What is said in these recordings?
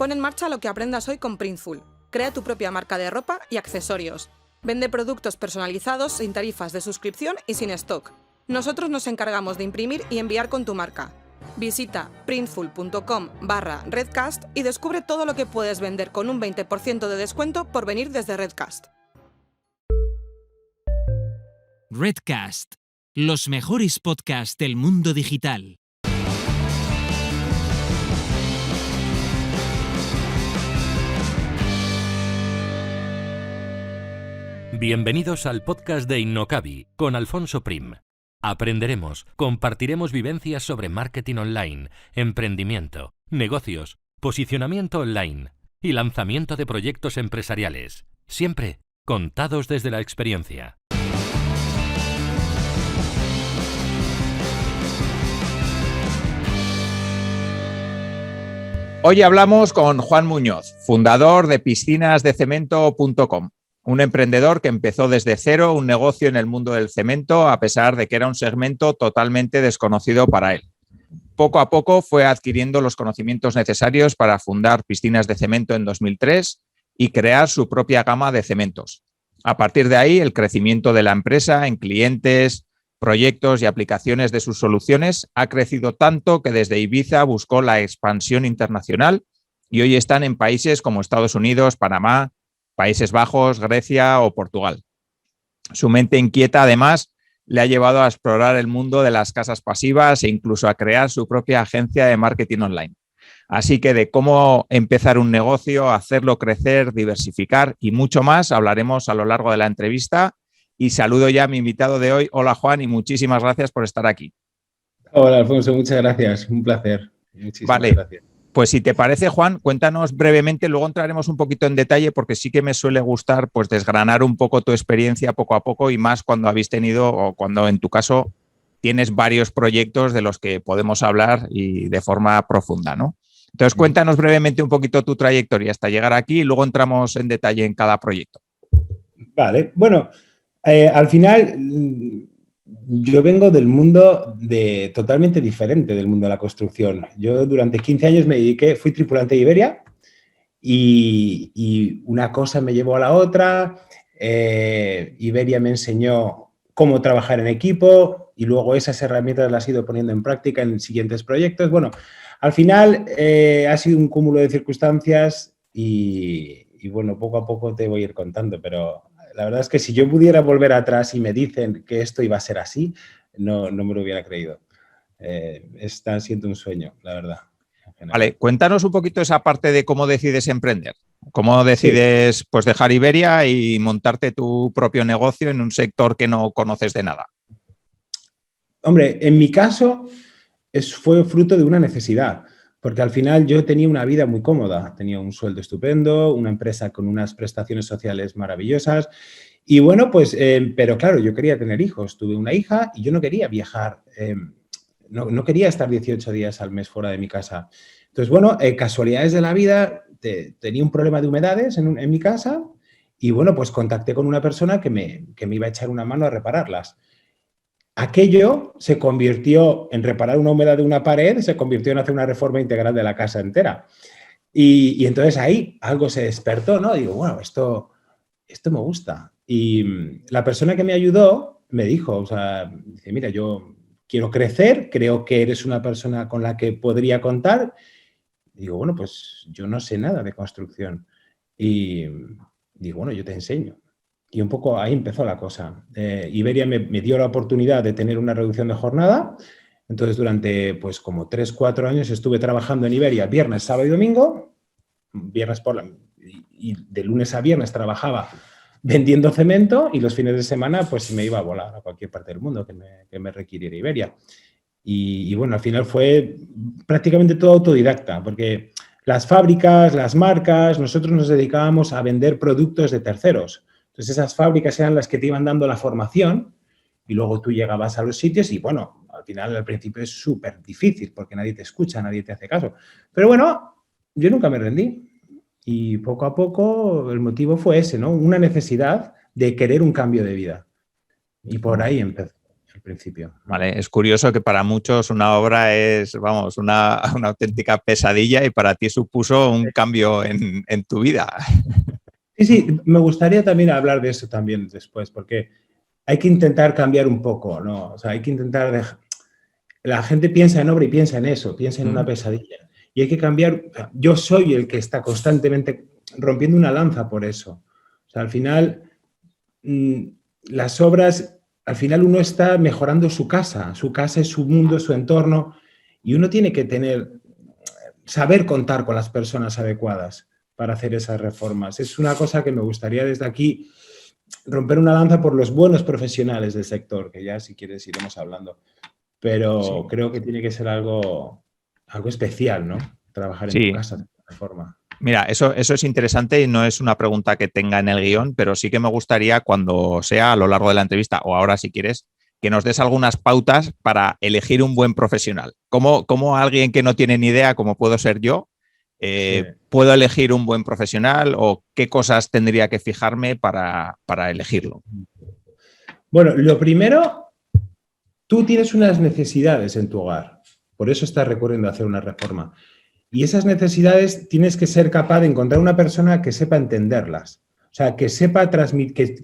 Pon en marcha lo que aprendas hoy con Printful. Crea tu propia marca de ropa y accesorios. Vende productos personalizados sin tarifas de suscripción y sin stock. Nosotros nos encargamos de imprimir y enviar con tu marca. Visita printful.com/redcast y descubre todo lo que puedes vender con un 20% de descuento por venir desde Redcast. Redcast, los mejores podcasts del mundo digital. Bienvenidos al podcast de Innocabi con Alfonso Prim. Aprenderemos, compartiremos vivencias sobre marketing online, emprendimiento, negocios, posicionamiento online y lanzamiento de proyectos empresariales, siempre contados desde la experiencia. Hoy hablamos con Juan Muñoz, fundador de piscinasdecemento.com, un emprendedor que empezó desde cero un negocio en el mundo del cemento a pesar de que era un segmento totalmente desconocido para él. Poco a poco fue adquiriendo los conocimientos necesarios para fundar Piscinas de Cemento en 2003 y crear su propia gama de cementos. A partir de ahí, el crecimiento de la empresa en clientes, proyectos y aplicaciones de sus soluciones ha crecido tanto que desde Ibiza buscó la expansión internacional y hoy están en países como Estados Unidos, Panamá, Países Bajos, Grecia o Portugal. Su mente inquieta, además, le ha llevado a explorar el mundo de las casas pasivas e incluso a crear su propia agencia de marketing online. Así que de cómo empezar un negocio, hacerlo crecer, diversificar y mucho más hablaremos a lo largo de la entrevista. Y saludo ya a mi invitado de hoy. Hola, Juan, y muchísimas gracias por estar aquí. Hola, Alfonso, muchas gracias. Un placer. Muchísimas gracias. Pues si te parece, Juan, cuéntanos brevemente, luego entraremos un poquito en detalle porque sí que me suele gustar pues desgranar un poco tu experiencia poco a poco y más cuando habéis tenido o cuando en tu caso tienes varios proyectos de los que podemos hablar y de forma profunda, ¿no? Entonces cuéntanos brevemente un poquito tu trayectoria hasta llegar aquí y luego entramos en detalle en cada proyecto. Vale, bueno, al final yo vengo del mundo totalmente diferente del mundo de la construcción. Yo durante 15 años fui tripulante de Iberia y una cosa me llevó a la otra. Iberia me enseñó cómo trabajar en equipo y luego esas herramientas las he ido poniendo en práctica en siguientes proyectos. Bueno, al final ha sido un cúmulo de circunstancias y bueno, poco a poco te voy a ir contando, pero la verdad es que si yo pudiera volver atrás y me dicen que esto iba a ser así, no me lo hubiera creído. Está siendo un sueño, la verdad. Vale, cuéntanos un poquito esa parte de cómo decides emprender. ¿Cómo decides pues, dejar Iberia y montarte tu propio negocio en un sector que no conoces de nada? Hombre, en mi caso fue fruto de una necesidad. Porque al final yo tenía una vida muy cómoda, tenía un sueldo estupendo, una empresa con unas prestaciones sociales maravillosas y bueno, pues, pero claro, yo quería tener hijos, tuve una hija y yo no quería viajar, no quería estar 18 días al mes fuera de mi casa. Entonces, bueno, casualidades de la vida, tenía un problema de humedades en mi casa y bueno, pues contacté con una persona que me iba a echar una mano a repararlas. Aquello se convirtió en reparar una humedad de una pared, se convirtió en hacer una reforma integral de la casa entera. Y entonces ahí algo se despertó, ¿no? Digo, bueno, esto me gusta. Y la persona que me ayudó me dijo, o sea, dice, mira, yo quiero crecer, creo que eres una persona con la que podría contar. Digo, bueno, pues yo no sé nada de construcción. Y digo, bueno, yo te enseño. Y un poco ahí empezó la cosa. Iberia me dio la oportunidad de tener una reducción de jornada. Entonces, durante pues como 3-4 años estuve trabajando en Iberia viernes, sábado y domingo. Y de lunes a viernes trabajaba vendiendo cemento y los fines de semana pues me iba a volar a cualquier parte del mundo que me requiriera Iberia. Y bueno, al final fue prácticamente todo autodidacta, porque las fábricas, las marcas, nosotros nos dedicábamos a vender productos de terceros. Entonces, esas fábricas eran las que te iban dando la formación y luego tú llegabas a los sitios y, bueno, al final, al principio es súper difícil porque nadie te escucha, nadie te hace caso. Pero bueno, yo nunca me rendí y poco a poco el motivo fue ese, ¿no? Una necesidad de querer un cambio de vida. Y por ahí empezó. al principio. Vale, es curioso que para muchos una obra es, vamos, una auténtica pesadilla y para ti supuso un cambio en tu vida. Sí, me gustaría también hablar de eso también después, porque hay que intentar cambiar un poco, ¿no? O sea, hay que intentar dejar... La gente piensa en obra y piensa en eso, piensa en una pesadilla. Y hay que cambiar... Yo soy el que está constantemente rompiendo una lanza por eso. O sea, al final, las obras, al final uno está mejorando su casa es su mundo, su entorno, y uno tiene que saber contar con las personas adecuadas para hacer esas reformas. Es una cosa que me gustaría desde aquí romper una lanza por los buenos profesionales del sector, que ya si quieres iremos hablando. Pero sí, creo que tiene que ser algo especial, ¿no? Trabajar en tu casa de esta forma. Mira, eso es interesante y no es una pregunta que tenga en el guión, pero sí que me gustaría cuando sea a lo largo de la entrevista o ahora si quieres, que nos des algunas pautas para elegir un buen profesional. ¿Cómo alguien que no tiene ni idea, como puedo ser yo, puedo elegir un buen profesional o qué cosas tendría que fijarme para elegirlo? Bueno, lo primero, tú tienes unas necesidades en tu hogar, por eso estás recurriendo a hacer una reforma. Y esas necesidades tienes que ser capaz de encontrar una persona que sepa entenderlas, o sea, que sepa transmitir,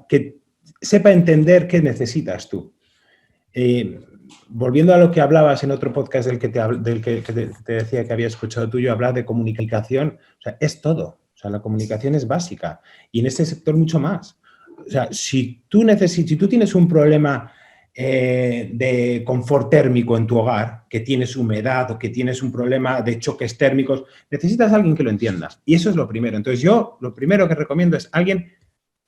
que sepa entender qué necesitas tú. Volviendo a lo que hablabas en otro podcast del que te decía que había escuchado tuyo, hablar de comunicación, o sea, es todo. O sea, la comunicación es básica y en este sector mucho más. O sea, si tú tienes un problema de confort térmico en tu hogar, que tienes humedad o que tienes un problema de choques térmicos, necesitas a alguien que lo entienda. Y eso es lo primero. Entonces yo lo primero que recomiendo es alguien,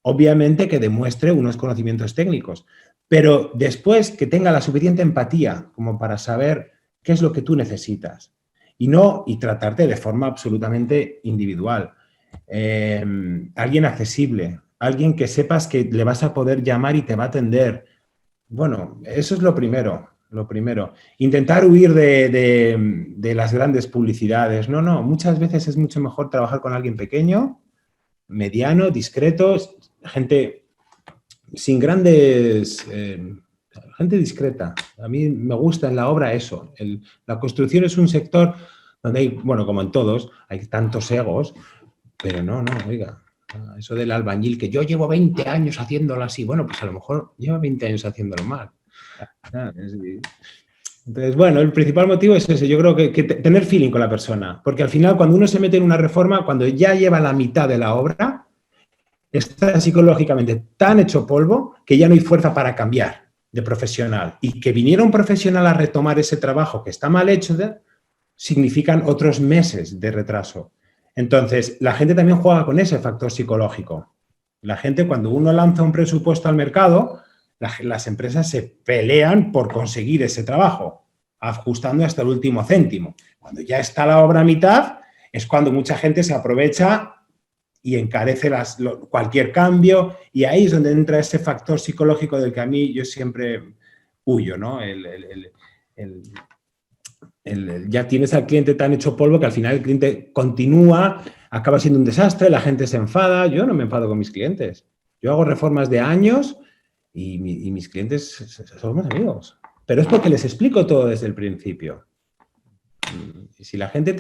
obviamente, que demuestre unos conocimientos técnicos, pero después que tenga la suficiente empatía como para saber qué es lo que tú necesitas y tratarte de forma absolutamente individual. Alguien accesible, alguien que sepas que le vas a poder llamar y te va a atender. Bueno, eso es lo primero. Intentar huir de las grandes publicidades. No, muchas veces es mucho mejor trabajar con alguien pequeño, mediano, discreto, gente sin grandes... gente discreta. A mí me gusta en la obra eso. La construcción es un sector donde hay, bueno, como en todos, hay tantos egos, pero no, oiga, eso del albañil, que yo llevo 20 años haciéndolo así, bueno, pues a lo mejor lleva 20 años haciéndolo mal. Entonces, bueno, el principal motivo es ese. Yo creo que tener feeling con la persona, porque al final cuando uno se mete en una reforma, cuando ya lleva la mitad de la obra, está psicológicamente tan hecho polvo que ya no hay fuerza para cambiar de profesional. Y que viniera un profesional a retomar ese trabajo que está mal hecho, significan otros meses de retraso. Entonces, la gente también juega con ese factor psicológico. La gente, cuando uno lanza un presupuesto al mercado, las empresas se pelean por conseguir ese trabajo, ajustando hasta el último céntimo. Cuando ya está la obra a mitad, es cuando mucha gente se aprovecha y encarece cualquier cambio, y ahí es donde entra ese factor psicológico del que a mí yo siempre huyo, ¿no? Ya tienes al cliente tan hecho polvo que al final el cliente continúa, acaba siendo un desastre, la gente se enfada. Yo no me enfado con mis clientes. Yo hago reformas de años y mis clientes somos amigos. Pero es porque les explico todo desde el principio. Si la gente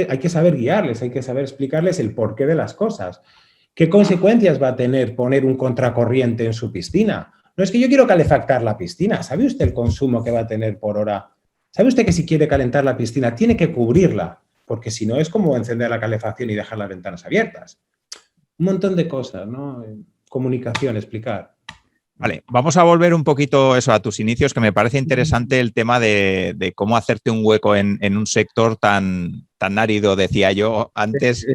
hay que saber guiarles, hay que saber explicarles el porqué de las cosas. ¿Qué consecuencias va a tener poner un contracorriente en su piscina? No es que yo quiero calefactar la piscina. ¿Sabe usted el consumo que va a tener por hora? ¿Sabe usted que si quiere calentar la piscina tiene que cubrirla? Porque si no es como encender la calefacción y dejar las ventanas abiertas. Un montón de cosas, ¿no? Comunicación, explicar. Vale, vamos a volver un poquito a tus inicios, que me parece interesante el tema de cómo hacerte un hueco en un sector tan árido, decía yo antes.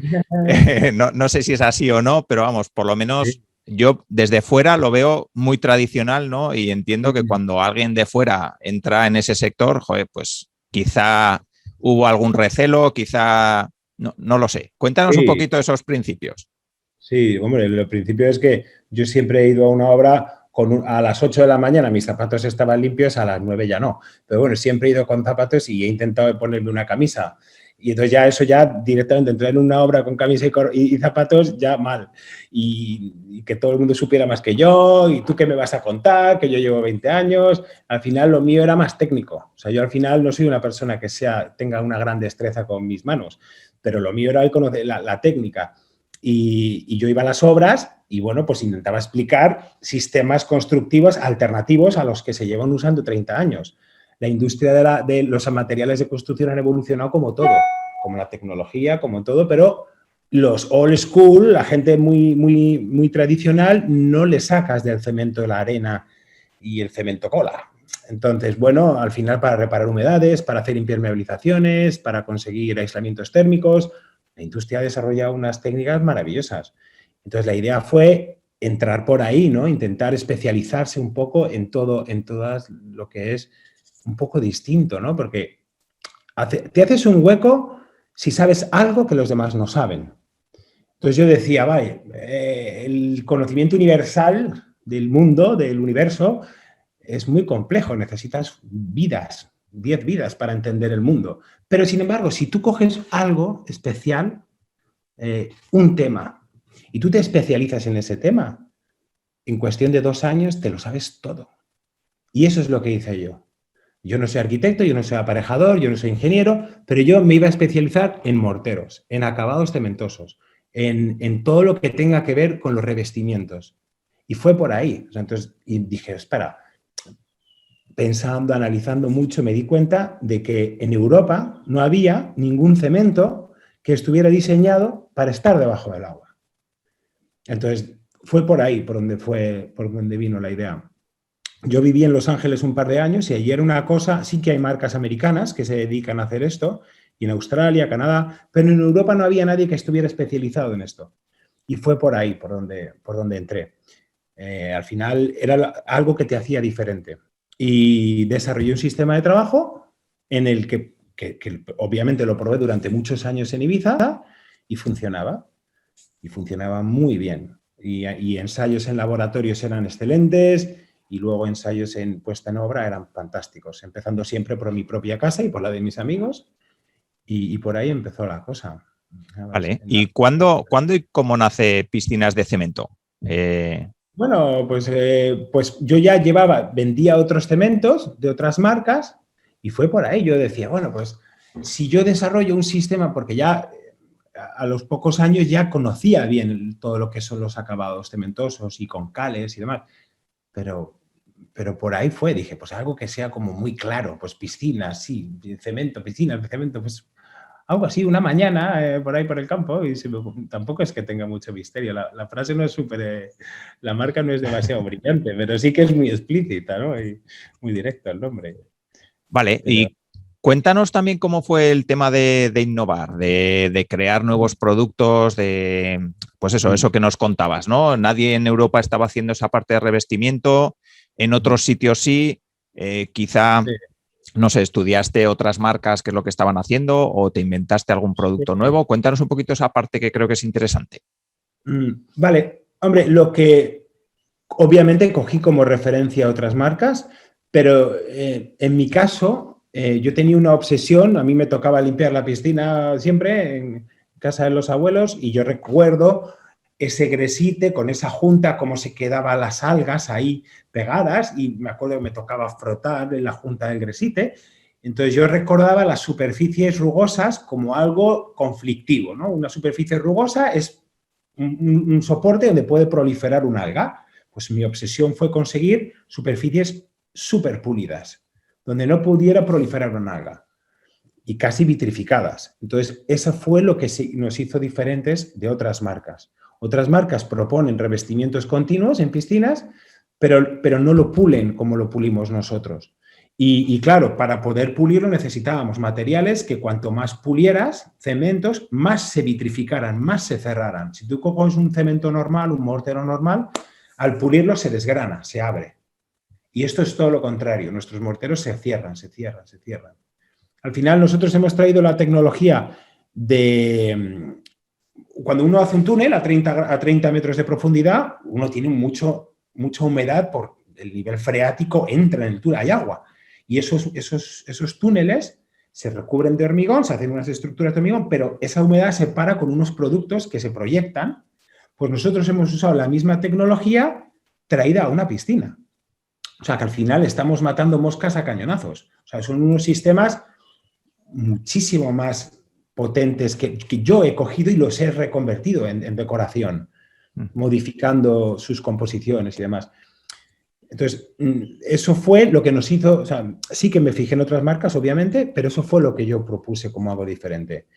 No sé si es así o no, pero vamos, por lo menos yo desde fuera lo veo muy tradicional, ¿no? Y entiendo que cuando alguien de fuera entra en ese sector, joder, pues quizá hubo algún recelo, quizá... No lo sé. Cuéntanos un poquito esos principios. Sí, hombre, el principio es que yo siempre he ido a una obra... a las 8 de la mañana mis zapatos estaban limpios, a las 9 ya no. Pero bueno, siempre he ido con zapatos y he intentado ponerme una camisa. Y entonces ya eso ya directamente entrar en una obra con camisa y zapatos, ya mal. Y que todo el mundo supiera más que yo, y tú qué me vas a contar, que yo llevo 20 años. Al final lo mío era más técnico. O sea, yo al final no soy una persona que tenga una gran destreza con mis manos, pero lo mío era el conocer la técnica. Y yo iba a las obras y, bueno, pues intentaba explicar sistemas constructivos alternativos a los que se llevan usando 30 años. La industria de los materiales de construcción han evolucionado como todo, como la tecnología, como todo, pero los old school, la gente muy tradicional, no le sacas del cemento de la arena y el cemento cola. Entonces, bueno, al final para reparar humedades, para hacer impermeabilizaciones, para conseguir aislamientos térmicos, la industria ha desarrollado unas técnicas maravillosas. Entonces, la idea fue entrar por ahí, ¿no? Intentar especializarse un poco en todas lo que es un poco distinto, ¿no? Porque te haces un hueco si sabes algo que los demás no saben. Entonces yo decía, vaya, el conocimiento universal del mundo, del universo, es muy complejo. Necesitas 10 vidas para entender el mundo. Pero sin embargo, si tú coges algo especial, un tema, y tú te especializas en ese tema, en cuestión de 2 años te lo sabes todo. Y eso es lo que hice yo. Yo no soy arquitecto, yo no soy aparejador, yo no soy ingeniero, pero yo me iba a especializar en morteros, en acabados cementosos, en todo lo que tenga que ver con los revestimientos. Y fue por ahí. O sea, entonces, y dije, espera, pensando, analizando mucho, me di cuenta de que en Europa no había ningún cemento que estuviera diseñado para estar debajo del agua. Entonces, fue por ahí por donde vino la idea. Yo viví en Los Ángeles un par de años y allí era una cosa, sí que hay marcas americanas que se dedican a hacer esto, y en Australia, Canadá, pero en Europa no había nadie que estuviera especializado en esto. Y fue por ahí por donde entré. Al final era algo que te hacía diferente. Y desarrollé un sistema de trabajo en el que obviamente lo probé durante muchos años en Ibiza y funcionaba. Y funcionaba muy bien. Y ensayos en laboratorios eran excelentes. Y luego ensayos en puesta en obra eran fantásticos, empezando siempre por mi propia casa y por la de mis amigos, y por ahí empezó la cosa. Vale, ¿y cuándo y cómo nace Piscinas de Cemento? Bueno, pues yo ya vendía otros cementos de otras marcas y fue por ahí. Yo decía, bueno, pues si yo desarrollo un sistema, porque ya a los pocos años ya conocía bien todo lo que son los acabados cementosos y con cales y demás. Pero por ahí fue, dije, pues algo que sea como muy claro, pues piscinas, sí, cemento, piscinas de cemento, pues algo así, una mañana por ahí por el campo, y tampoco es que tenga mucho misterio, la frase no es la marca no es demasiado brillante, pero sí que es muy explícita, ¿no? Y muy directo el nombre. Vale, y cuéntanos también cómo fue el tema de innovar, de crear nuevos productos, pues eso que nos contabas, ¿no? Nadie en Europa estaba haciendo esa parte de revestimiento, en otros sitios sí, quizá, no sé, estudiaste otras marcas, qué es lo que estaban haciendo, o te inventaste algún producto nuevo. Cuéntanos un poquito esa parte que creo que es interesante. Vale, hombre, lo que obviamente cogí como referencia a otras marcas, pero en mi caso yo tenía una obsesión. A mí me tocaba limpiar la piscina siempre en casa de los abuelos y yo recuerdo ese gresite con esa junta, cómo se quedaban las algas ahí pegadas, y me acuerdo que me tocaba frotar en la junta del gresite. Entonces yo recordaba las superficies rugosas como algo conflictivo, ¿no? Una superficie rugosa es un soporte donde puede proliferar un alga. Pues mi obsesión fue conseguir superficies súper pulidas, donde no pudiera proliferar un alga, y casi vitrificadas. Entonces, eso fue lo que nos hizo diferentes de otras marcas. Otras marcas proponen revestimientos continuos en piscinas, pero no lo pulen como lo pulimos nosotros. Y claro, para poder pulirlo necesitábamos materiales que cuanto más pulieras, cementos, más se vitrificaran, más se cerraran. Si tú coges un cemento normal, un mortero normal, al pulirlo se desgrana, se abre. Y esto es todo lo contrario. Nuestros morteros se cierran, se cierran, se cierran. Al final nosotros hemos traído la tecnología de... Cuando uno hace un túnel a 30 metros de profundidad, uno tiene mucha humedad por el nivel freático, entra en el túnel, hay agua. Y esos túneles se recubren de hormigón, se hacen unas estructuras de hormigón, pero esa humedad se para con unos productos que se proyectan. Pues nosotros hemos usado la misma tecnología traída a una piscina. O sea, que al final estamos matando moscas a cañonazos. O sea, son unos sistemas muchísimo más potentes que yo he cogido y los he reconvertido en decoración, modificando sus composiciones y demás. Entonces, eso fue lo que nos hizo, o sea, sí que me fijé en otras marcas, obviamente, pero eso fue lo que yo propuse como algo diferente.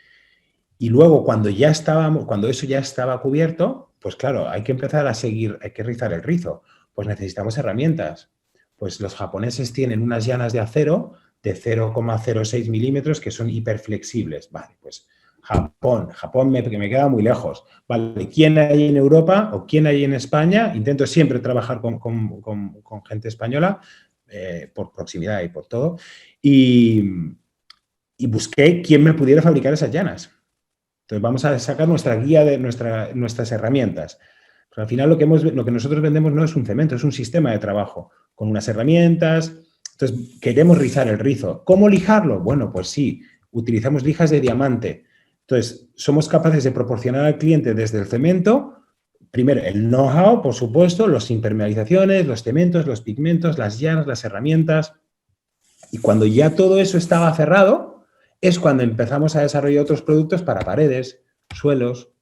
Y luego, cuando eso ya estaba cubierto, pues claro, hay que empezar a seguir, hay que rizar el rizo. Pues necesitamos herramientas. Pues los japoneses tienen unas llanas de acero de 0,06 milímetros que son hiperflexibles. Vale, pues Japón me queda muy lejos. Vale, ¿quién hay en Europa o quién hay en España? Intento siempre trabajar con gente española por proximidad y por todo. Y busqué quién me pudiera fabricar esas llanas. Entonces vamos a sacar nuestra guía de nuestras herramientas. Pero al final lo que nosotros vendemos no es un cemento, es un sistema de trabajo con unas herramientas. Entonces queremos rizar el rizo. ¿Cómo lijarlo? Bueno, pues sí, utilizamos lijas de diamante. Entonces somos capaces de proporcionar al cliente desde el cemento, primero el know-how, por supuesto, las impermeabilizaciones, los cementos, los pigmentos, las llanas, las herramientas. Y cuando ya todo eso estaba cerrado, es cuando empezamos a desarrollar otros productos para paredes, suelos.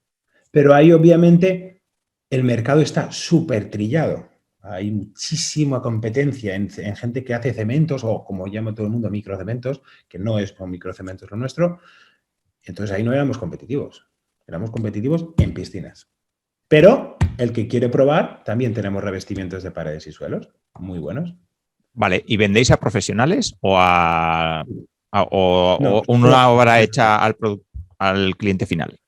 Pero ahí obviamente el mercado está súper trillado. Hay muchísima competencia en gente que hace cementos o, como llama todo el mundo, microcementos, que no es con microcementos lo nuestro. Entonces ahí no éramos competitivos. Éramos competitivos en piscinas. Pero el que quiere probar, también tenemos revestimientos de paredes y suelos muy buenos. Vale, ¿y vendéis a profesionales o No, una obra hecha al cliente final?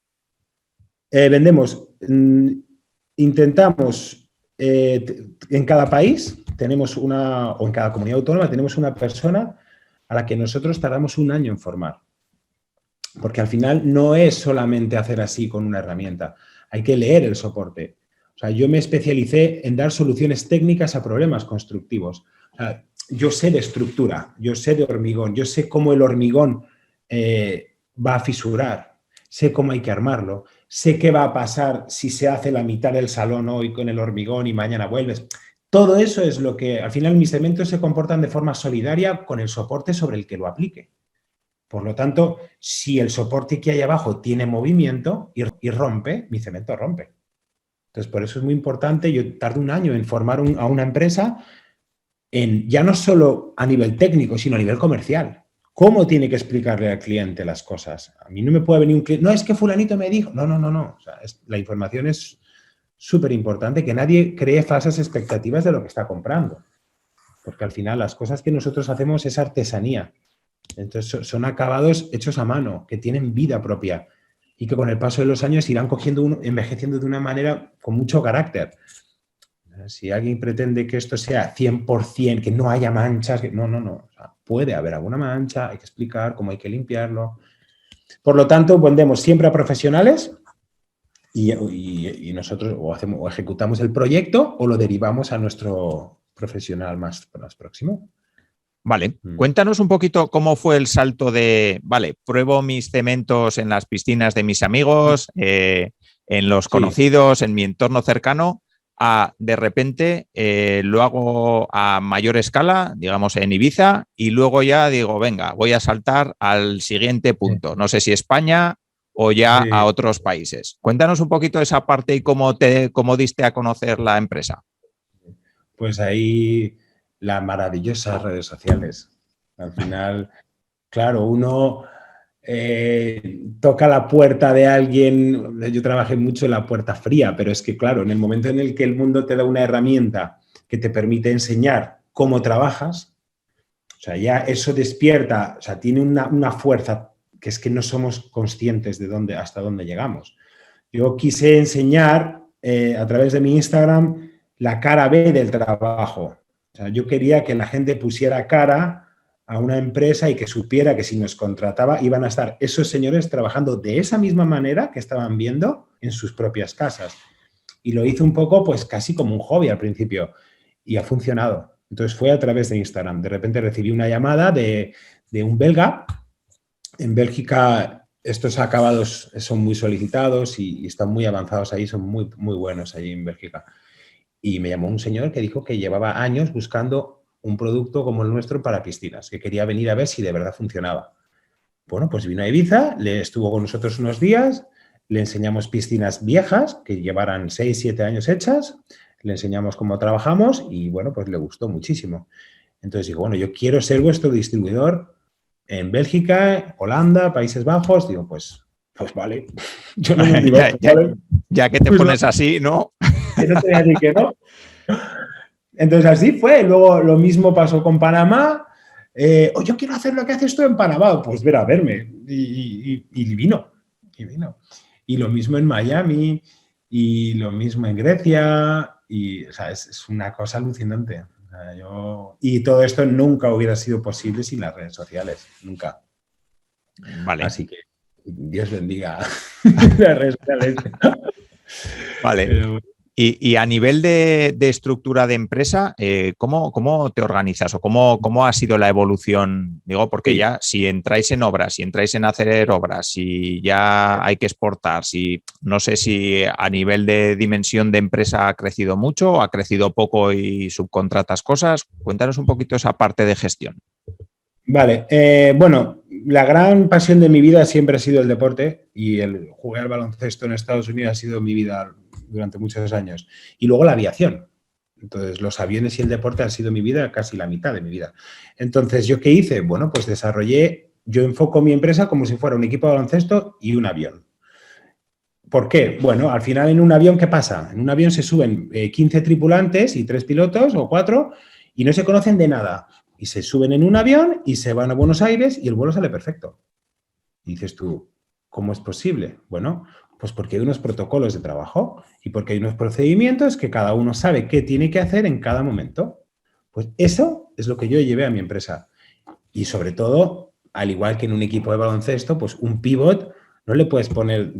Vendemos, intentamos, en cada país tenemos o en cada comunidad autónoma tenemos una persona a la que nosotros tardamos un año en formar. Porque al final no es solamente hacer así con una herramienta, hay que leer el soporte. O sea, yo me especialicé en dar soluciones técnicas a problemas constructivos. O sea, yo sé de estructura, yo sé de hormigón, yo sé cómo el hormigón va a fisurar, sé cómo hay que armarlo, sé qué va a pasar si se hace la mitad del salón hoy con el hormigón y mañana vuelves. Todo eso es lo que, al final, mis cementos se comportan de forma solidaria con el soporte sobre el que lo aplique. Por lo tanto, si el soporte que hay abajo tiene movimiento y rompe, mi cemento rompe. Entonces, por eso es muy importante, yo tardé un año en formar a una empresa ya no solo a nivel técnico, sino a nivel comercial. ¿Cómo tiene que explicarle al cliente las cosas? A mí no me puede venir un cliente, no, es que fulanito me dijo. No. O sea, la información es súper importante, que nadie cree falsas expectativas de lo que está comprando. Porque al final las cosas que nosotros hacemos es artesanía. Entonces son acabados hechos a mano, que tienen vida propia y que con el paso de los años irán envejeciendo de una manera con mucho carácter. Si alguien pretende que esto sea 100%, que no haya manchas, no. O sea, puede haber alguna mancha, hay que explicar cómo hay que limpiarlo. Por lo tanto, vendemos siempre a profesionales y nosotros o ejecutamos el proyecto o lo derivamos a nuestro profesional más próximo. Vale, cuéntanos un poquito cómo fue el salto de, vale, pruebo mis cementos en las piscinas de mis amigos, en los conocidos, en mi entorno cercano, a de repente lo hago a mayor escala, digamos en Ibiza, y luego ya digo, venga, voy a saltar al siguiente punto. No sé si España o ya a otros países. Cuéntanos un poquito esa parte y cómo diste a conocer la empresa. Pues ahí las maravillosas redes sociales. Al final, claro, uno toca la puerta de alguien. Yo trabajé mucho en la puerta fría, pero es que, claro, en el momento en el que el mundo te da una herramienta que te permite enseñar cómo trabajas, o sea, ya eso despierta, o sea, tiene una fuerza que es que no somos conscientes de hasta dónde llegamos. Yo quise enseñar a través de mi Instagram la cara B del trabajo. O sea, yo quería que la gente pusiera cara a una empresa y que supiera que si nos contrataba iban a estar esos señores trabajando de esa misma manera que estaban viendo en sus propias casas. Y lo hice un poco, pues casi como un hobby al principio y ha funcionado. Entonces fue a través de Instagram. De repente recibí una llamada de un belga En Bélgica estos acabados son muy solicitados y están muy avanzados ahí, son muy, muy buenos allí en Bélgica. Y me llamó un señor que dijo que llevaba años buscando un producto como el nuestro para piscinas, que quería venir a ver si de verdad funcionaba. Bueno, pues vino a Ibiza, estuvo con nosotros unos días, le enseñamos piscinas viejas que llevaran 6, 7 años hechas, le enseñamos cómo trabajamos y bueno, pues le gustó muchísimo. Entonces digo, bueno, yo quiero ser vuestro distribuidor en Bélgica, Holanda, Países Bajos. Digo, pues vale. Yo no me digo, ya que te pones así, ¿no? Que no te voy a decir que no. Entonces así fue. Luego lo mismo pasó con Panamá. Yo quiero hacer lo que haces tú en Panamá. Pues ven a verme. Y vino. Y lo mismo en Miami. Y lo mismo en Grecia. Y, o sea, es una cosa alucinante. O sea, y todo esto nunca hubiera sido posible sin las redes sociales. Nunca. Vale. Así que Dios bendiga las redes sociales. Vale. Pero, Y a nivel de estructura de empresa, ¿cómo te organizas o cómo ha sido la evolución? Digo, porque ya si entráis en obras, si entráis en hacer obras, si ya hay que exportar, si no sé si a nivel de dimensión de empresa ha crecido mucho o ha crecido poco y subcontratas cosas. Cuéntanos un poquito esa parte de gestión. Vale, bueno, la gran pasión de mi vida siempre ha sido el deporte y el jugar al baloncesto en Estados Unidos ha sido mi vida durante muchos años. Y luego la aviación. Entonces, los aviones y el deporte han sido mi vida, casi la mitad de mi vida. Entonces, ¿yo qué hice? Bueno, pues yo enfoco mi empresa como si fuera un equipo de baloncesto y un avión. ¿Por qué? Bueno, al final en un avión, ¿qué pasa? En un avión se suben 15 tripulantes y 3 pilotos o 4 y no se conocen de nada. Y se suben en un avión y se van a Buenos Aires y el vuelo sale perfecto. Y dices tú, ¿cómo es posible? Bueno, pues porque hay unos protocolos de trabajo y porque hay unos procedimientos que cada uno sabe qué tiene que hacer en cada momento. Pues eso es lo que yo llevé a mi empresa. Y sobre todo, al igual que en un equipo de baloncesto, pues un pivot no le puedes poner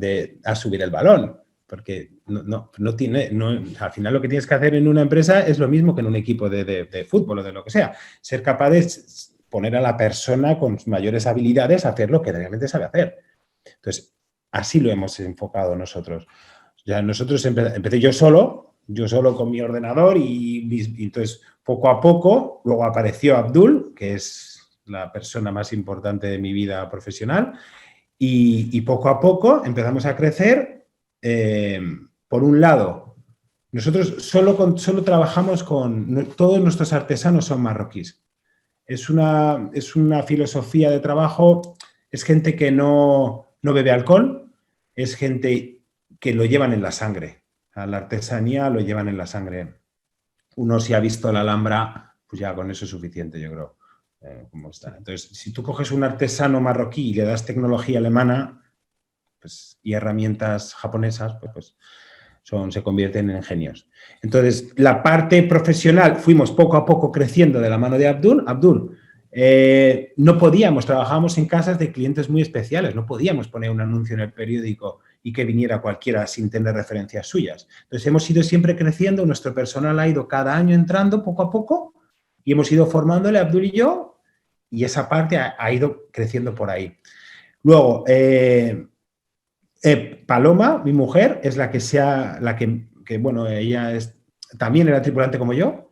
a subir el balón, porque al final lo que tienes que hacer en una empresa es lo mismo que en un equipo de fútbol o de lo que sea. Ser capaz de poner a la persona con mayores habilidades a hacer lo que realmente sabe hacer. Entonces, así lo hemos enfocado nosotros. Ya nosotros empecé yo solo con mi ordenador y entonces poco a poco luego apareció Abdul, que es la persona más importante de mi vida profesional, y poco a poco empezamos a crecer. Por un lado, nosotros solo trabajamos todos nuestros artesanos son marroquíes. Es una filosofía de trabajo, es gente que no bebe alcohol, es gente que lo llevan en la sangre. A la artesanía lo llevan en la sangre. Uno si ha visto la Alhambra, pues ya con eso es suficiente, yo creo. ¿Cómo está? Entonces, si tú coges un artesano marroquí y le das tecnología alemana pues, y herramientas japonesas, pues se convierten en genios. Entonces, la parte profesional, fuimos poco a poco creciendo de la mano de Abdul. No podíamos, trabajábamos en casas de clientes muy especiales, no podíamos poner un anuncio en el periódico y que viniera cualquiera sin tener referencias suyas. Entonces, hemos ido siempre creciendo, nuestro personal ha ido cada año entrando poco a poco y hemos ido formándole, Abdul y yo, y esa parte ha ido creciendo por ahí. Luego, Paloma, mi mujer, es la que bueno, ella también era tripulante como yo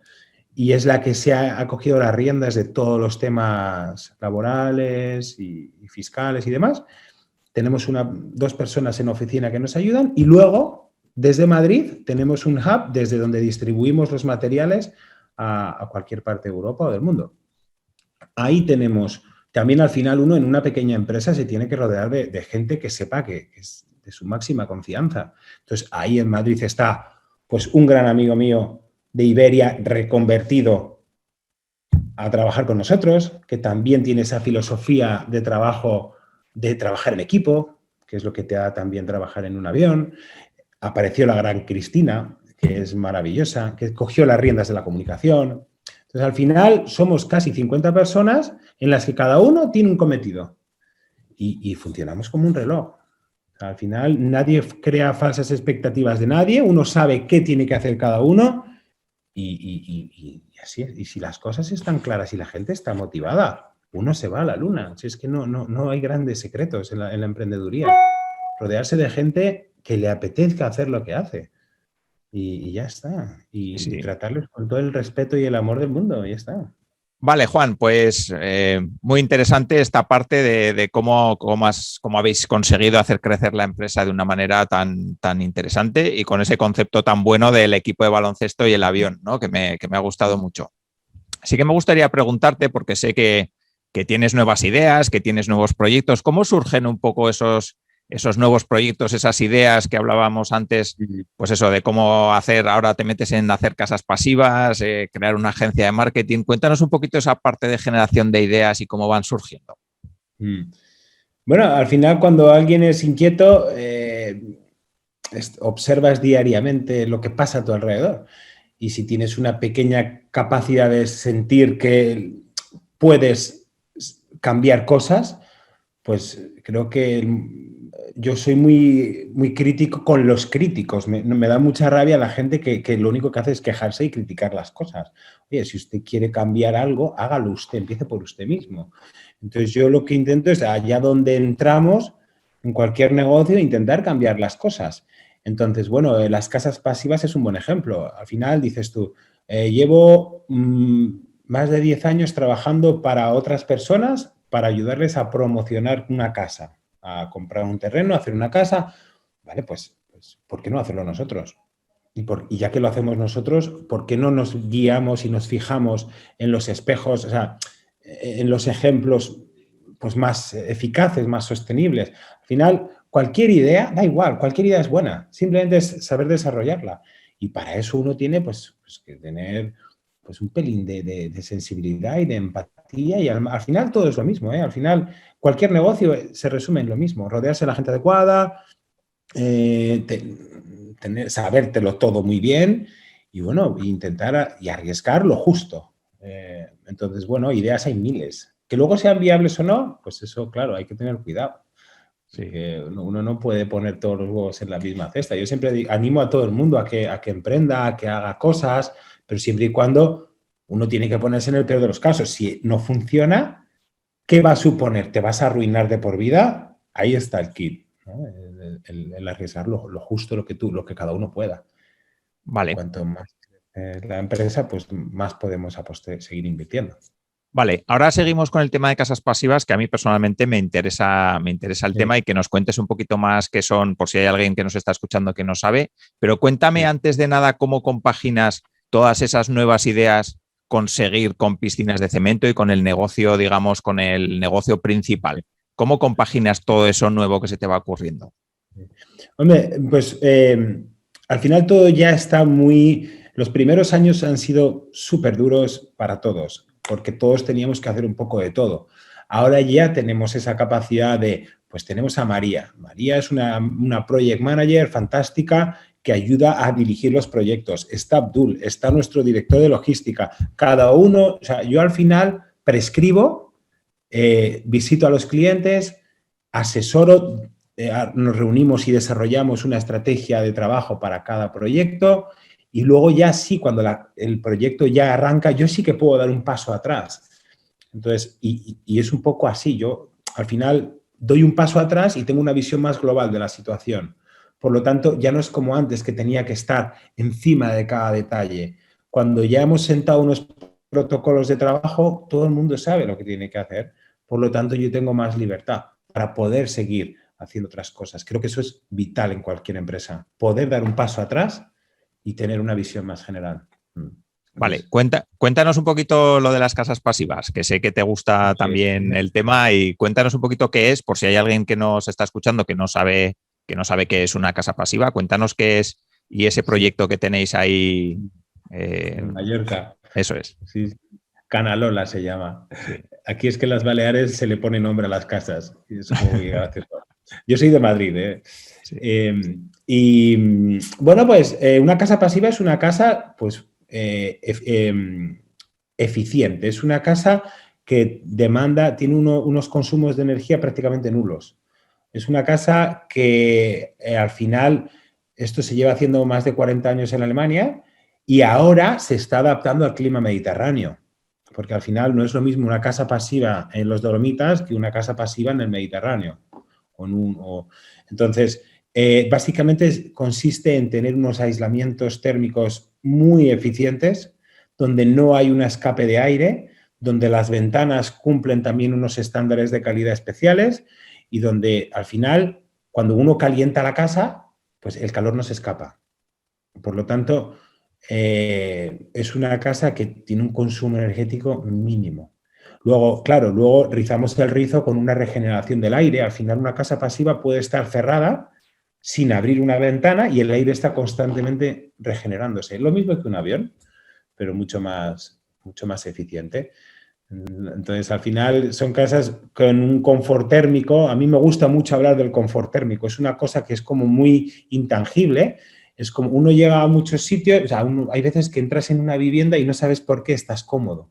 y es la que se ha cogido las riendas de todos los temas laborales y fiscales y demás. Tenemos 2 personas en oficina que nos ayudan y luego, desde Madrid, tenemos un hub desde donde distribuimos los materiales a cualquier parte de Europa o del mundo. Ahí tenemos, también al final uno en una pequeña empresa se tiene que rodear de gente que sepa que es de su máxima confianza. Entonces, ahí en Madrid está pues un gran amigo mío de Iberia reconvertido a trabajar con nosotros, que también tiene esa filosofía de trabajo, de trabajar en equipo, que es lo que te da también trabajar en un avión. Apareció la gran Cristina, que es maravillosa, que cogió las riendas de la comunicación. Entonces, al final, somos casi 50 personas en las que cada uno tiene un cometido y funcionamos como un reloj. O sea, al final, nadie crea falsas expectativas de nadie, uno sabe qué tiene que hacer cada uno y así es. Y si las cosas están claras y la gente está motivada, uno se va a la luna. Si es que no hay grandes secretos en la emprendeduría. Rodearse de gente que le apetezca hacer lo que hace. Y ya está. Y Sí. tratarlos con todo el respeto y el amor del mundo. Y ya está. Vale, Juan, pues muy interesante esta parte de cómo habéis conseguido hacer crecer la empresa de una manera tan interesante y con ese concepto tan bueno del equipo de baloncesto y el avión, ¿no? Que me ha gustado mucho. Así que me gustaría preguntarte, porque sé que tienes nuevas ideas, que tienes nuevos proyectos, ¿cómo surgen un poco esos nuevos proyectos, esas ideas que hablábamos antes, pues eso, de cómo hacer, ahora te metes en hacer casas pasivas, crear una agencia de marketing? Cuéntanos un poquito esa parte de generación de ideas y cómo van surgiendo. Bueno, al final cuando alguien es inquieto, observas diariamente lo que pasa a tu alrededor. Y si tienes una pequeña capacidad de sentir que puedes cambiar cosas, pues creo que yo soy muy crítico con los críticos. Me da mucha rabia la gente que lo único que hace es quejarse y criticar las cosas. Oye, si usted quiere cambiar algo, hágalo usted, empiece por usted mismo. Entonces yo lo que intento es, allá donde entramos, en cualquier negocio, intentar cambiar las cosas. Entonces, bueno, las casas pasivas es un buen ejemplo. Al final dices tú, llevo más de 10 años trabajando para otras personas para ayudarles a promocionar una casa, a comprar un terreno, a hacer una casa. Vale, pues ¿por qué no hacerlo nosotros? Y ya que lo hacemos nosotros, ¿por qué no nos guiamos y nos fijamos en los espejos, o sea, en los ejemplos pues, más eficaces, más sostenibles? Al final, cualquier idea, da igual, cualquier idea es buena, simplemente es saber desarrollarla. Y para eso uno tiene pues que tener pues, un pelín de sensibilidad y de empatía, y al final todo es lo mismo, ¿eh? Al final cualquier negocio se resume en lo mismo: rodearse de la gente adecuada, sabértelo todo muy bien y, bueno, intentar y arriesgar lo justo. Entonces, bueno, ideas hay miles. Que luego sean viables o no, pues eso, claro, hay que tener cuidado. Sí. Que uno no puede poner todos los huevos en la misma cesta. Yo siempre animo a todo el mundo a que emprenda, a que haga cosas, pero siempre y cuando uno tiene que ponerse en el peor de los casos. Si no funciona, ¿qué va a suponer? ¿Te vas a arruinar de por vida? Ahí está el kit, ¿no? El arriesgar lo justo, lo que cada uno pueda. Vale. Cuanto más la empresa, pues más podemos seguir invirtiendo. Vale, ahora seguimos con el tema de casas pasivas, que a mí personalmente me interesa el tema, y que nos cuentes un poquito más qué son, por si hay alguien que nos está escuchando que no sabe. Pero cuéntame antes de nada cómo compaginas todas esas nuevas ideas con seguir con Piscinas de Cemento y con el negocio, digamos, con el negocio principal. ¿Cómo compaginas todo eso nuevo que se te va ocurriendo? Hombre, pues al final todo ya está muy... Los primeros años han sido súper duros para todos, porque todos teníamos que hacer un poco de todo. Ahora ya tenemos esa capacidad pues tenemos a María. María es una project manager fantástica que ayuda a dirigir los proyectos. Está Abdul, está nuestro director de logística. Cada uno, o sea, yo al final prescribo, visito a los clientes, asesoro, nos reunimos y desarrollamos una estrategia de trabajo para cada proyecto. Y luego ya sí, cuando el proyecto ya arranca, yo sí que puedo dar un paso atrás. Entonces, y es un poco así. Yo al final doy un paso atrás y tengo una visión más global de la situación. Por lo tanto, ya no es como antes, que tenía que estar encima de cada detalle. Cuando ya hemos sentado unos protocolos de trabajo, todo el mundo sabe lo que tiene que hacer. Por lo tanto, yo tengo más libertad para poder seguir haciendo otras cosas. Creo que eso es vital en cualquier empresa. Poder dar un paso atrás y tener una visión más general. Vale, cuéntanos un poquito lo de las casas pasivas, que sé que te gusta también el tema, y cuéntanos un poquito qué es, por si hay alguien que nos está escuchando que no sabe qué es una casa pasiva. Cuéntanos qué es y ese proyecto que tenéis ahí. En Mallorca. Eso es. Sí. Canalola se llama. Sí. Aquí es que en las Baleares se le pone nombre a las casas. Es muy gracioso. Yo soy de Madrid, ¿eh? Sí. Y bueno, pues una casa pasiva es una casa pues eficiente. Es una casa que tiene unos consumos de energía prácticamente nulos. Es una casa que al final, esto se lleva haciendo más de 40 años en Alemania y ahora se está adaptando al clima mediterráneo. porque al final no es lo mismo una casa pasiva en los Dolomitas que una casa pasiva en el Mediterráneo. Entonces, básicamente consiste en tener unos aislamientos térmicos muy eficientes, donde no hay un escape de aire, donde las ventanas cumplen también unos estándares de calidad especiales y donde al final, cuando uno calienta la casa, pues el calor no se escapa. Por lo tanto, es una casa que tiene un consumo energético mínimo. Luego, claro, luego rizamos el rizo con una regeneración del aire. Al final, una casa pasiva puede estar cerrada sin abrir una ventana y el aire está constantemente regenerándose. Lo mismo que un avión, pero mucho más eficiente. Entonces, al final, son casas con un confort térmico. A mí me gusta mucho hablar del confort térmico. Es una cosa que es como muy intangible. Es como uno llega a muchos sitios, o sea, hay veces que entras en una vivienda y no sabes por qué estás cómodo.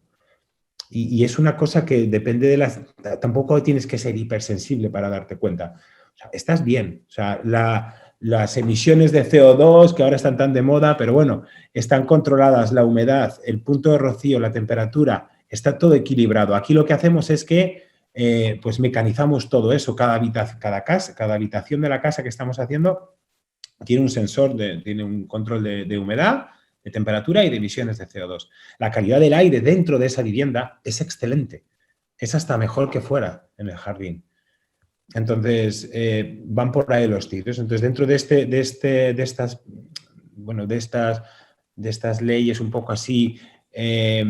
Y es una cosa que depende de las... Tampoco tienes que ser hipersensible para darte cuenta. O sea, estás bien. O sea, las emisiones de CO2, que ahora están tan de moda, pero bueno, están controladas, la humedad, el punto de rocío, la temperatura, está todo equilibrado. Aquí lo que hacemos es que pues mecanizamos todo eso. Cada habitación de la casa que estamos haciendo tiene un sensor, tiene un control de humedad, de temperatura y de emisiones de CO2. La calidad del aire dentro de esa vivienda es excelente. Es hasta mejor que fuera en el jardín. Entonces, van por ahí los tiros. Entonces, dentro de estas leyes un poco así que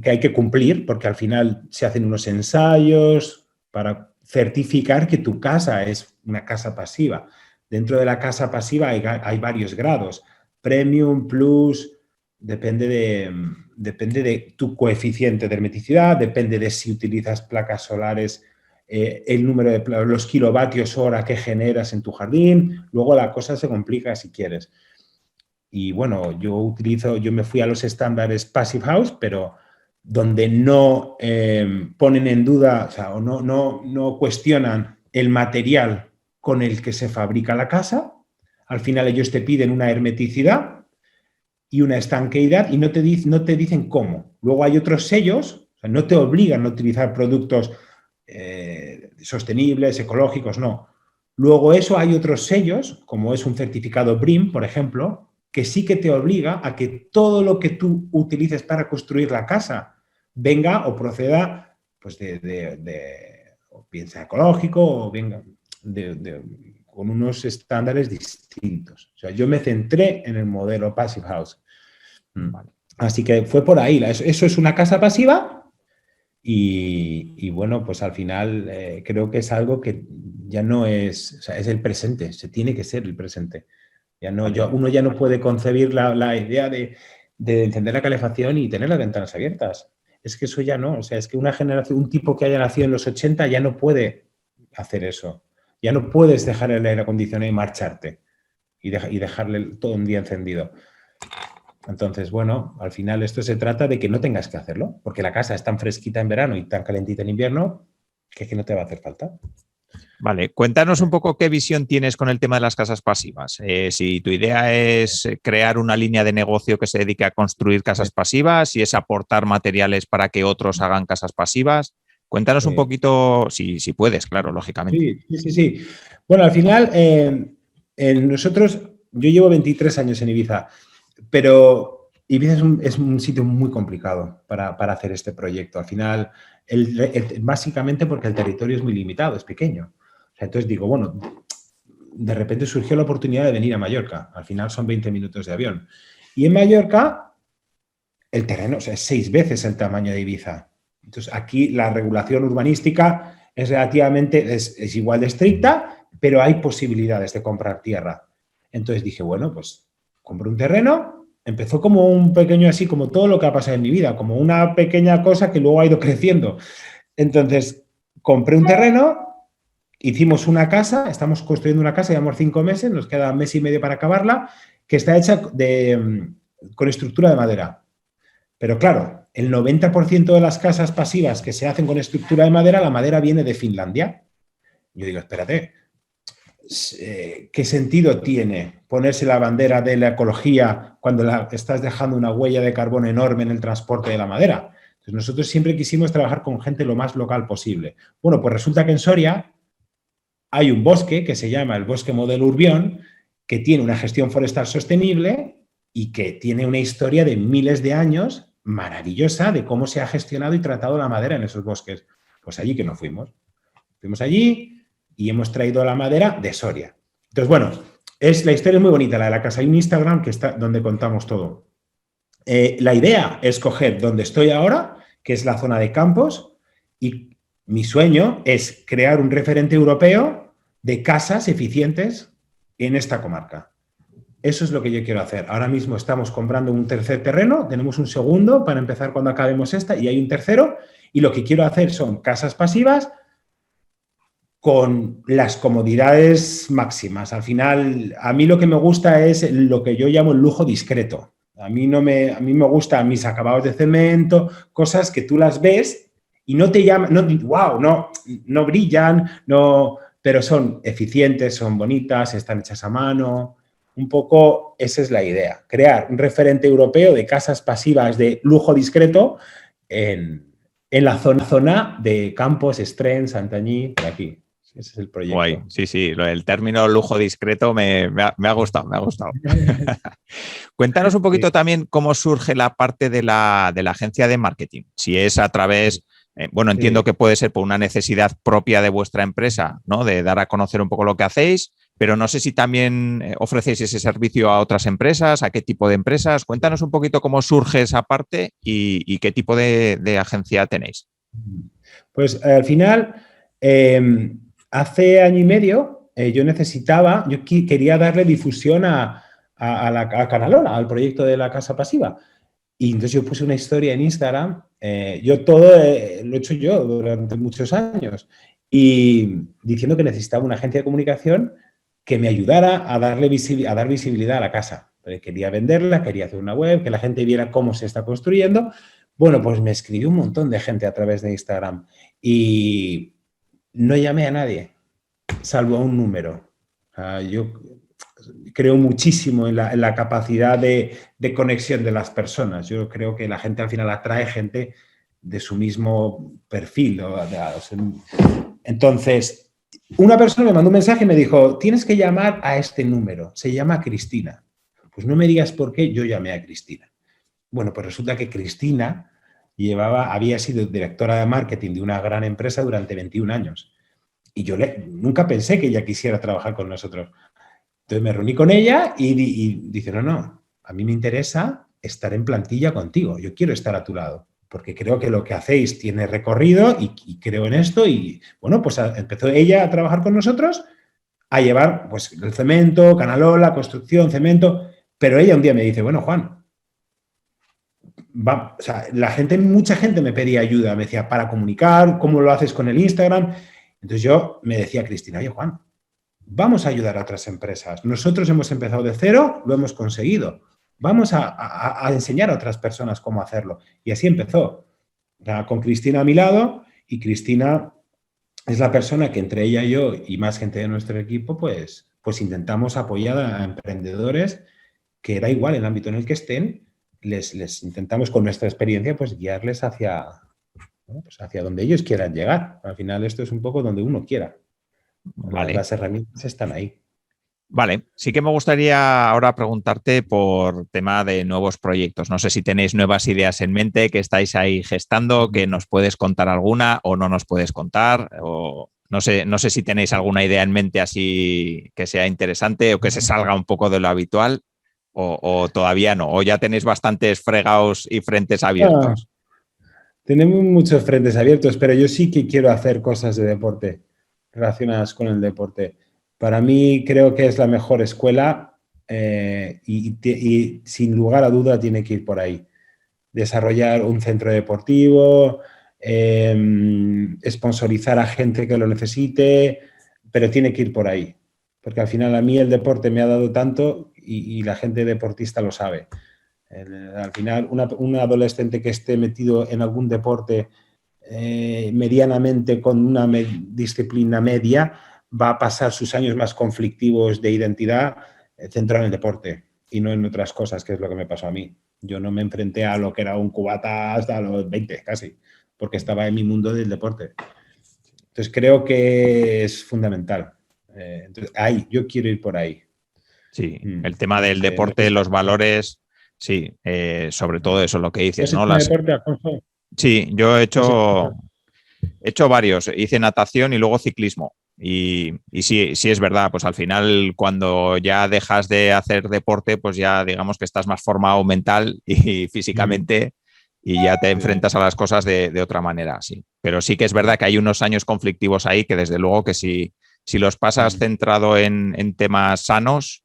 hay que cumplir, porque al final se hacen unos ensayos para certificar que tu casa es una casa pasiva. Dentro de la casa pasiva hay varios grados. Premium, Plus, depende de tu coeficiente de hermeticidad, depende de si utilizas placas solares, el número de los kilovatios hora que generas en tu jardín. Luego la cosa se complica si quieres. Y bueno, yo me fui a los estándares Passive House, pero donde no ponen en duda, o sea, o no cuestionan el material con el que se fabrica la casa. Al final ellos te piden una hermeticidad y una estanqueidad y no te dicen cómo. Luego hay otros sellos, o sea, no te obligan a utilizar productos sostenibles, ecológicos, no. Luego eso hay otros sellos, como es un certificado BREEAM, por ejemplo, que sí que te obliga a que todo lo que tú utilices para construir la casa venga o proceda pues o bien sea ecológico o venga con unos estándares distintos. O sea, yo me centré en el modelo Passive House. Vale. Así que fue por ahí. Eso es una casa pasiva y bueno, pues al final creo que es algo que ya no es, o sea, es el presente, se tiene que ser el presente. Uno ya no puede concebir la idea de encender la calefacción y tener las ventanas abiertas. Es que eso ya no, o sea, es que una generación, un tipo que haya nacido en los 80 ya no puede hacer eso. Ya no puedes dejar el aire acondicionado y marcharte y dejarle todo un día encendido. Entonces, bueno, al final esto se trata de que no tengas que hacerlo, porque la casa es tan fresquita en verano y tan calentita en invierno que no te va a hacer falta. Vale, cuéntanos un poco qué visión tienes con el tema de las casas pasivas. Si tu idea es crear una línea de negocio que se dedique a construir casas pasivas, si es aportar materiales para que otros hagan casas pasivas. Cuéntanos un poquito, si puedes, claro, lógicamente. Sí. Bueno, al final, yo llevo 23 años en Ibiza, pero Ibiza es un sitio muy complicado para hacer este proyecto. Al final, básicamente porque el territorio es muy limitado, es pequeño. O sea, entonces digo, bueno, de repente surgió la oportunidad de venir a Mallorca. Al final son 20 minutos de avión. Y en Mallorca, el terreno, o sea, es 6 veces el tamaño de Ibiza. Entonces, aquí la regulación urbanística es relativamente, es igual de estricta, pero hay posibilidades de comprar tierra. Entonces dije, bueno, pues compré un terreno. Empezó como un pequeño, así como todo lo que ha pasado en mi vida, como una pequeña cosa que luego ha ido creciendo. Entonces, compré un terreno, hicimos una casa, estamos construyendo una casa, llevamos 5 meses, nos queda 1 mes y medio para acabarla, que está hecha con estructura de madera. Pero claro, el 90% de las casas pasivas que se hacen con estructura de madera, la madera viene de Finlandia. Yo digo, espérate, ¿qué sentido tiene ponerse la bandera de la ecología cuando estás dejando una huella de carbono enorme en el transporte de la madera? Entonces, nosotros siempre quisimos trabajar con gente lo más local posible. Bueno, pues resulta que en Soria hay un bosque que se llama el Bosque Modelo Urbión, que tiene una gestión forestal sostenible y que tiene una historia de miles de años maravillosa de cómo se ha gestionado y tratado la madera en esos bosques. Pues allí que nos fuimos. Fuimos allí y hemos traído la madera de Soria. Entonces, bueno, la historia es muy bonita, la de la casa. Hay un Instagram que está donde contamos todo. La idea es coger donde estoy ahora, que es la zona de Campos, y mi sueño es crear un referente europeo de casas eficientes en esta comarca. Eso es lo que yo quiero hacer. Ahora mismo estamos comprando un tercer terreno, tenemos un segundo para empezar cuando acabemos esta y hay un tercero, y lo que quiero hacer son casas pasivas con las comodidades máximas. Al final, a mí lo que me gusta es lo que yo llamo el lujo discreto. A mí me gustan mis acabados de cemento, cosas que tú las ves y no te llaman, no brillan, pero son eficientes, son bonitas, están hechas a mano. Un poco esa es la idea, crear un referente europeo de casas pasivas de lujo discreto en la zona de Campos, Estrenys, Santanyí, por aquí. Ese es el proyecto. Guay, sí, el término lujo discreto me ha gustado, Cuéntanos un poquito también cómo surge la parte de la agencia de marketing. Si es a través, entiendo que puede ser por una necesidad propia de vuestra empresa, ¿no? De dar a conocer un poco lo que hacéis, pero no sé si también ofrecéis ese servicio a otras empresas, a qué tipo de empresas. Cuéntanos un poquito cómo surge esa parte y qué tipo de agencia tenéis. Pues al final, hace año y medio yo quería darle difusión a Canalola, al proyecto de la casa pasiva. Y entonces yo puse una historia en Instagram. Yo todo lo he hecho yo durante muchos años. Y diciendo que necesitaba una agencia de comunicación que me ayudara a dar visibilidad a la casa. Quería venderla, quería hacer una web, que la gente viera cómo se está construyendo. Bueno, pues me escribió un montón de gente a través de Instagram y no llamé a nadie, salvo a un número. Yo creo muchísimo en la capacidad de conexión de las personas. Yo creo que la gente al final atrae gente de su mismo perfil. Entonces, una persona me mandó un mensaje y me dijo, tienes que llamar a este número, se llama Cristina. Pues no me digas por qué yo llamé a Cristina. Bueno, pues resulta que Cristina había sido directora de marketing de una gran empresa durante 21 años. Y yo nunca pensé que ella quisiera trabajar con nosotros. Entonces me reuní con ella y dice, no, a mí me interesa estar en plantilla contigo, yo quiero estar a tu lado, porque creo que lo que hacéis tiene recorrido y creo en esto. Y bueno, pues empezó ella a trabajar con nosotros, a llevar pues el cemento, Canalola, construcción, cemento, pero ella un día me dice, bueno, Juan, mucha gente me pedía ayuda, me decía, para comunicar, ¿cómo lo haces con el Instagram? Entonces yo me decía a Cristina, oye, Juan, vamos a ayudar a otras empresas. Nosotros hemos empezado de cero, lo hemos conseguido. Vamos a enseñar a otras personas cómo hacerlo. Y así empezó, con Cristina a mi lado, y Cristina es la persona que entre ella y yo y más gente de nuestro equipo, pues intentamos apoyar a emprendedores que da igual el ámbito en el que estén, les intentamos con nuestra experiencia pues guiarles hacia donde ellos quieran llegar. Al final esto es un poco donde uno quiera. Vale. Las herramientas están ahí. Vale, sí que me gustaría ahora preguntarte por tema de nuevos proyectos. No sé si tenéis nuevas ideas en mente que estáis ahí gestando, que nos puedes contar alguna o no nos puedes contar, o no sé si tenéis alguna idea en mente así que sea interesante o que se salga un poco de lo habitual o todavía no, o ya tenéis bastantes fregados y frentes abiertos. Tenemos muchos frentes abiertos, pero yo sí que quiero hacer cosas de deporte relacionadas con el deporte. Para mí creo que es la mejor escuela y sin lugar a duda tiene que ir por ahí. Desarrollar un centro deportivo, sponsorizar a gente que lo necesite, pero tiene que ir por ahí. Porque al final a mí el deporte me ha dado tanto y la gente deportista lo sabe. Al final un adolescente que esté metido en algún deporte medianamente con una disciplina media va a pasar sus años más conflictivos de identidad centrado en el deporte y no en otras cosas, que es lo que me pasó a mí. Yo no me enfrenté a lo que era un cubata hasta los 20 casi, porque estaba en mi mundo del deporte. Entonces creo que es fundamental. Entonces, yo quiero ir por ahí. Sí, el tema del deporte, los valores, sí, sobre todo eso, lo que dices, ¿no? Deporte, Alfonso? Sí, yo he hecho varios, hice natación y luego ciclismo. Y sí es verdad, pues al final cuando ya dejas de hacer deporte, pues ya digamos que estás más formado mental y físicamente y ya te enfrentas a las cosas de otra manera, sí. Pero sí que es verdad que hay unos años conflictivos ahí que desde luego que si los pasas centrado en temas sanos,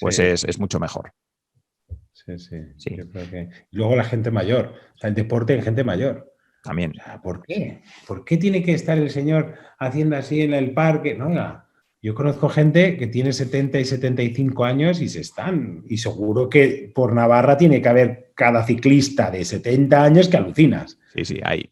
pues es mucho mejor. Sí. Yo creo que... Luego la gente mayor, o sea, el deporte en gente mayor. También. O sea, ¿por qué? ¿Por qué tiene que estar el señor haciendo así en el parque? No, yo conozco gente que tiene 70 y 75 años y y seguro que por Navarra tiene que haber cada ciclista de 70 años que alucinas. Sí, hay.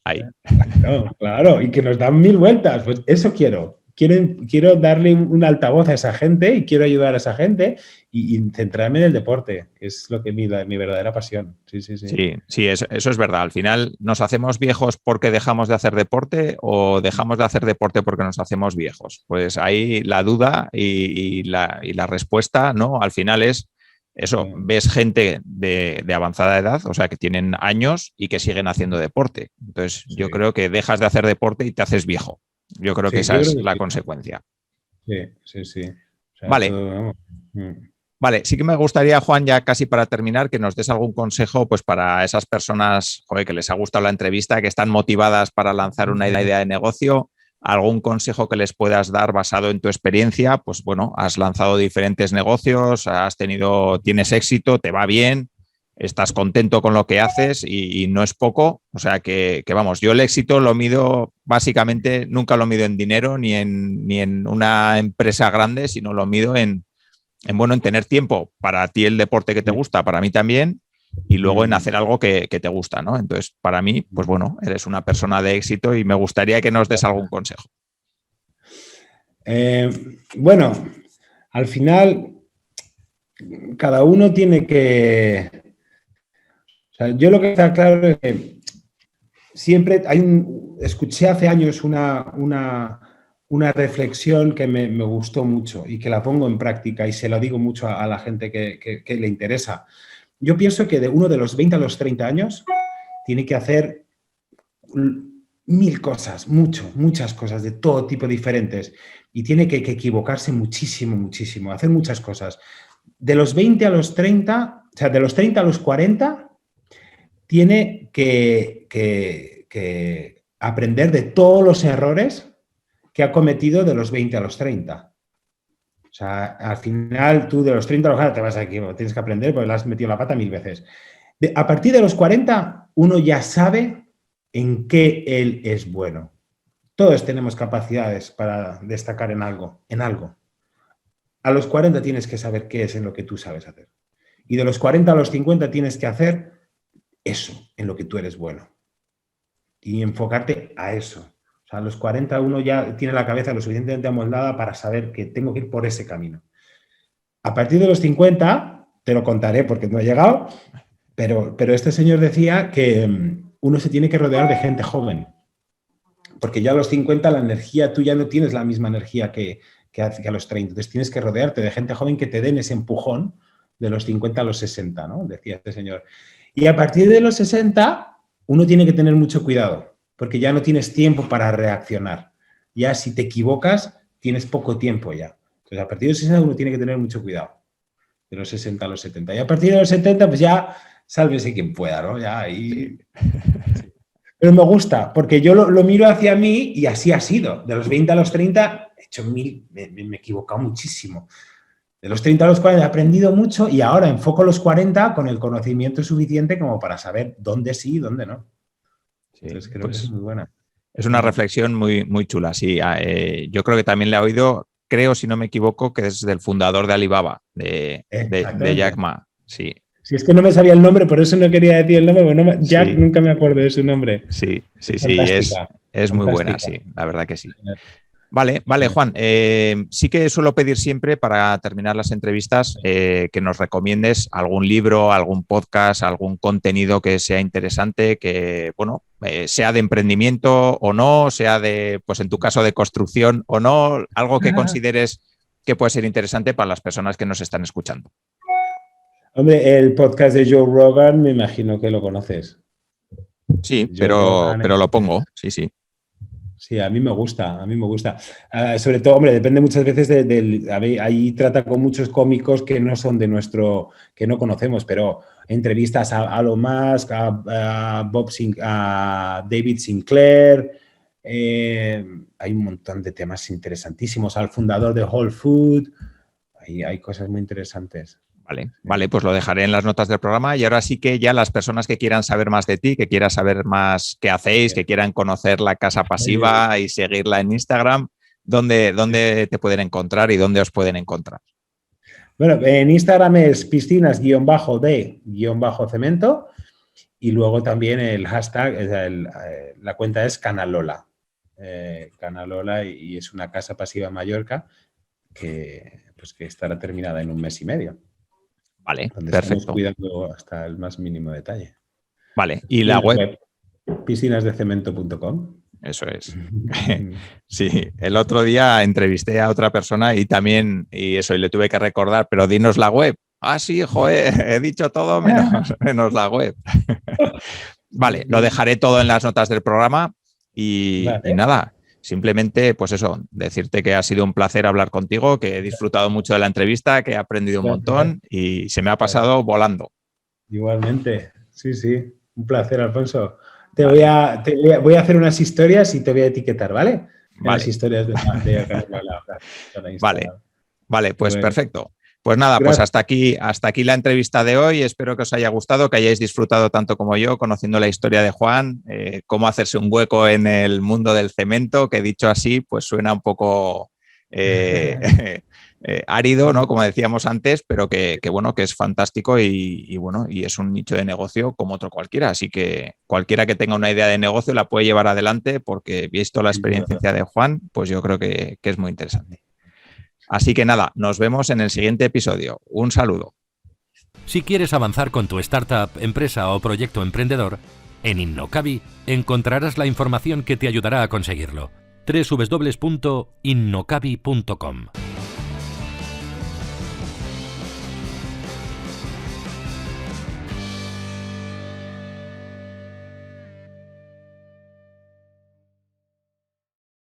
Claro, y que nos dan 1000 vueltas. Pues eso quiero. Quiero darle un altavoz a esa gente y quiero ayudar a esa gente y centrarme en el deporte, que es lo que mi verdadera pasión. Sí, eso es verdad. Al final, ¿nos hacemos viejos porque dejamos de hacer deporte o dejamos de hacer deporte porque nos hacemos viejos? Pues ahí la duda y la respuesta, ¿no? Al final es eso, ves gente de avanzada edad, o sea, que tienen años y que siguen haciendo deporte. Entonces, yo creo que dejas de hacer deporte y te haces viejo. Yo creo que esa es la consecuencia. Sí. O sea, vale. Vale, sí que me gustaría, Juan, ya casi para terminar, que nos des algún consejo pues para esas personas que les ha gustado la entrevista, que están motivadas para lanzar una idea de negocio. Algún consejo que les puedas dar basado en tu experiencia. Pues bueno, has lanzado diferentes negocios, tienes éxito, te va bien, estás contento con lo que haces y no es poco. O sea que vamos, yo el éxito lo mido básicamente, nunca lo mido en dinero ni en una empresa grande, sino lo mido en tener tiempo para ti el deporte que te gusta, para mí también, y luego en hacer algo que te gusta, ¿no? Entonces, para mí, pues bueno, eres una persona de éxito y me gustaría que nos des algún consejo. Bueno, al final, cada uno tiene que... O sea, yo lo que está claro es que siempre escuché hace años una reflexión que me gustó mucho y que la pongo en práctica y se lo digo mucho a la gente que le interesa. Yo pienso que uno de los 20 a los 30 años tiene que hacer 1000 cosas, muchas cosas de todo tipo diferentes y tiene que equivocarse muchísimo, hacer muchas cosas. De los 20 a los 30, o sea, de los 30 a los 40, tiene que aprender de todos los errores que ha cometido de los 20 a los 30. O sea, al final tú de los 30 a los 40 te vas a equivocar, tienes que aprender porque le has metido la pata 1000 veces. A partir de los 40 uno ya sabe en qué él es bueno. Todos tenemos capacidades para destacar en algo. A los 40 tienes que saber qué es en lo que tú sabes hacer. Y de los 40 a los 50 tienes que hacer eso en lo que tú eres bueno. Y enfocarte a eso. O sea, a los 40 uno ya tiene la cabeza lo suficientemente amoldada para saber que tengo que ir por ese camino. A partir de los 50, te lo contaré porque no he llegado, pero este señor decía que uno se tiene que rodear de gente joven. Porque ya a los 50 la energía, tú ya no tienes la misma energía que a los 30. Entonces tienes que rodearte de gente joven que te den ese empujón de los 50 a los 60, ¿no? Decía este señor. Y a partir de los 60, uno tiene que tener mucho cuidado, porque ya no tienes tiempo para reaccionar. Ya si te equivocas, tienes poco tiempo ya. Entonces, a partir de los 60 uno tiene que tener mucho cuidado. De los 60 a los 70. Y a partir de los 70, pues ya sálvese quien pueda, ¿no? Ya ahí... Sí. Pero me gusta, porque yo lo miro hacia mí y así ha sido. De los 20 a los 30, he hecho me he equivocado muchísimo. De los 30 a los 40 he aprendido mucho y ahora enfoco los 40 con el conocimiento suficiente como para saber dónde sí y dónde no. Sí, entonces creo que es muy buena. Es una reflexión muy, muy chula, sí. Yo creo que también le he oído, creo, si no me equivoco, que es del fundador de Alibaba, de Jack Ma. Sí. Si es que no me sabía el nombre, por eso no quería decir el nombre, porque Jack nunca me acuerdo de su nombre. Sí, es muy buena, sí, la verdad que sí. Vale, Juan. Sí que suelo pedir siempre para terminar las entrevistas que nos recomiendes algún libro, algún podcast, algún contenido que sea interesante, que, bueno, sea de emprendimiento o no, sea de, pues en tu caso, de construcción o no, algo que consideres que puede ser interesante para las personas que nos están escuchando. Hombre, el podcast de Joe Rogan, me imagino que lo conoces. Sí, pero lo pongo, sí. Sí, a mí me gusta. Sobre todo, hombre, depende muchas veces ahí trata con muchos cómicos que no son de que no conocemos, pero entrevistas a Elon Musk, a David Sinclair, hay un montón de temas interesantísimos, al fundador de Whole Food, hay cosas muy interesantes. Vale, pues lo dejaré en las notas del programa y ahora sí que ya las personas que quieran saber más de ti, que quieran saber más qué hacéis, que quieran conocer la Casa Pasiva y seguirla en Instagram, ¿dónde te pueden encontrar y dónde os pueden encontrar? Bueno, en Instagram es piscinas-de-cemento y luego también el hashtag, la cuenta es Canalola. Canalola y es una casa pasiva en Mallorca que estará terminada en 1 mes y medio. Vale, donde perfecto. Estamos cuidando hasta el más mínimo detalle. Vale, ¿y la web? piscinasdecemento.com. Eso es. Sí, el otro día entrevisté a otra persona y le tuve que recordar, pero dinos la web. Ah, sí, joder, he dicho todo menos la web. Vale, lo dejaré todo en las notas del programa y nada. Simplemente, pues eso, decirte que ha sido un placer hablar contigo, que he disfrutado mucho de la entrevista, que he aprendido un montón y se me ha pasado volando. Igualmente, sí, un placer, Alfonso. Voy a hacer unas historias y te voy a etiquetar, ¿vale? Las historias de Vale, pues perfecto. Pues nada, gracias. Pues hasta aquí la entrevista de hoy. Espero que os haya gustado, que hayáis disfrutado tanto como yo, conociendo la historia de Juan, cómo hacerse un hueco en el mundo del cemento, que dicho así, pues suena un poco árido, ¿no? Como decíamos antes, pero que bueno, que es fantástico y bueno, y es un nicho de negocio como otro cualquiera. Así que cualquiera que tenga una idea de negocio la puede llevar adelante, porque visto la experiencia de Juan, pues yo creo que es muy interesante. Así que nada, nos vemos en el siguiente episodio. Un saludo. Si quieres avanzar con tu startup, empresa o proyecto emprendedor, en Innocabi encontrarás la información que te ayudará a conseguirlo. www.innocabi.com